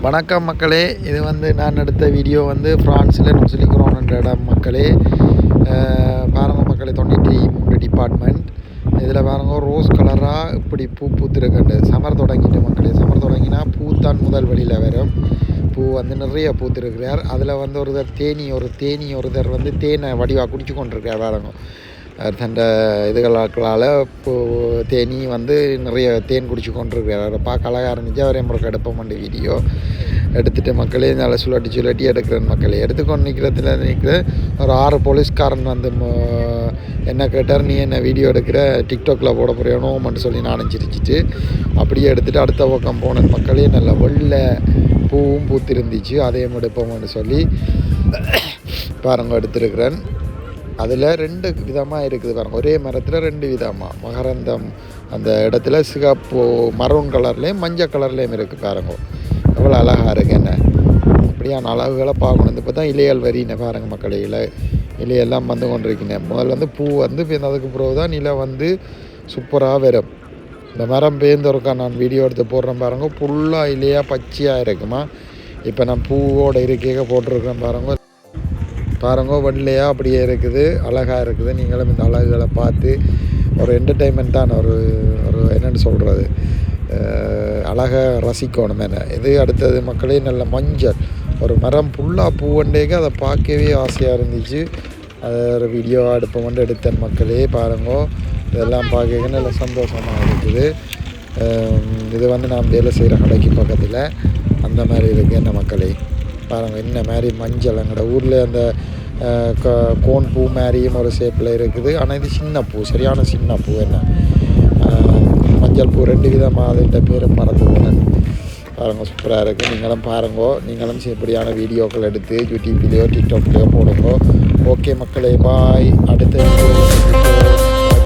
வணக்கம் மக்களே. இது நான் எடுத்த வீடியோ ஃப்ரான்ஸில் நொசிலிக்ரோன்ன்ற இடம் மக்களே. பாருங்க மக்களே, 93 டிபார்ட்மெண்ட். இதில் பாருங்க ரோஸ் கலராக இப்படி பூ பூத்துருக்கண்டு. சமர் தொடங்கிட்டு மக்களே. சமர் தொடங்கினா பூ தான் முதல் வழியில் வரும். பூ நிறைய பூத்துருக்கிறார். அதில் ஒருத்தர் தேனை வடிவாக குடிச்சு கொண்டிருக்கார். பாருங்க தண்ட இதுகளால் தேனி நிறைய தேன் குடிச்சு கொண்டிருக்கிறார். அவரை பார்க்க அழகாக இருந்துச்சு. அவரே முறைக்கு எடுப்போம் வீடியோ எடுத்துகிட்டு மக்களே நல்லா சுழட்டி எடுக்கிறேன் மக்களே. எடுத்துக்கொண்டு நிற்கிற ஒரு 6 போலீஸ்காரன் என்ன கேட்டார், நீ என்ன வீடியோ எடுக்கிற, டிக்டாக்கில் போட போகிறேனோன்னு சொல்லி நானும் சிரிச்சிட்டு அப்படியே எடுத்துகிட்டு அடுத்த பக்கம் போனேன் மக்களே. நல்லா வெள்ளை பூவும் பூத்திருந்துச்சு. அதையும் எடுப்போம்னு சொல்லி பாருங்க எடுத்துருக்கிறேன். அதில் 2 விதமாக இருக்குது பாருங்கள். ஒரே மரத்தில் 2 விதமாக மகரந்தம் அந்த இடத்துல சிகப்பு மரூன் கலர்லேயும் மஞ்சள் கலர்லேயும் இருக்குது பாருங்க. எவ்வளோ அழகாக இருக்குது. என்ன அப்படியான அழகுகளை பார்க்கணும். இப்போ தான் இலைகள் வரின்னு பாருங்கள் மக்களே. இலையெல்லாம் கொண்டிருக்கினேன். முதல்ல பூ இப்போ அதுக்கு பிறகு தான் நிலை சூப்பராக வரும். இந்த மரம் பேர்ந்தொருக்கா நான் வீடியோ எடுத்து போடுறேன் பாருங்க. ஃபுல்லாக இலையாக பச்சையாக இருக்குமா. இப்போ நான் பூவோட இருக்கையாக போட்டிருக்கிறேன் பாருங்க வெள்ளையாக அப்படியே இருக்குது. அழகாக இருக்குது. நீங்களும் இந்த அழகுகளை பார்த்து ஒரு என்டர்டெயின்மெண்ட் தான். ஒரு என்னென்னு சொல்கிறது, அழகாக ரசிக்கணும். இது அடுத்தது மக்களே நல்ல மஞ்சள் ஒரு மரம் ஃபுல்லாக பூவண்டேக்கு அதை பார்க்கவே ஆசையாக இருந்துச்சு. அதை ஒரு வீடியோ எடுத்தேன் மக்களே. பாருங்க இதெல்லாம் பார்க்க நல்ல சந்தோஷமாக இருக்குது. இது நான் வேலை செய்கிற கடைக்கு பக்கத்தில் அந்த மாதிரி இருக்குது. என்ன மக்களே பாருங்கள் என்ன மாதிரி மஞ்சள். எங்களோட ஊரில் அந்த கோன் பூ மாதிரியும் ஒரு ஷேப்பில் இருக்குது. ஆனால் இது சின்ன பூ, சரியான சின்ன பூ. என்ன மஞ்சள் பூ 2 விதமாக. அதுன்ற பேரும் மறந்து போனேன். பாருங்கள் சூப்பராக இருக்குது. நீங்களும் பாருங்கோ. நீங்களும் இப்படியான வீடியோக்கள் எடுத்து யூடியூப்லேயோ டிக்டாக்லேயோ போடுங்க. ஓகே மக்களே, பாய். அடுத்த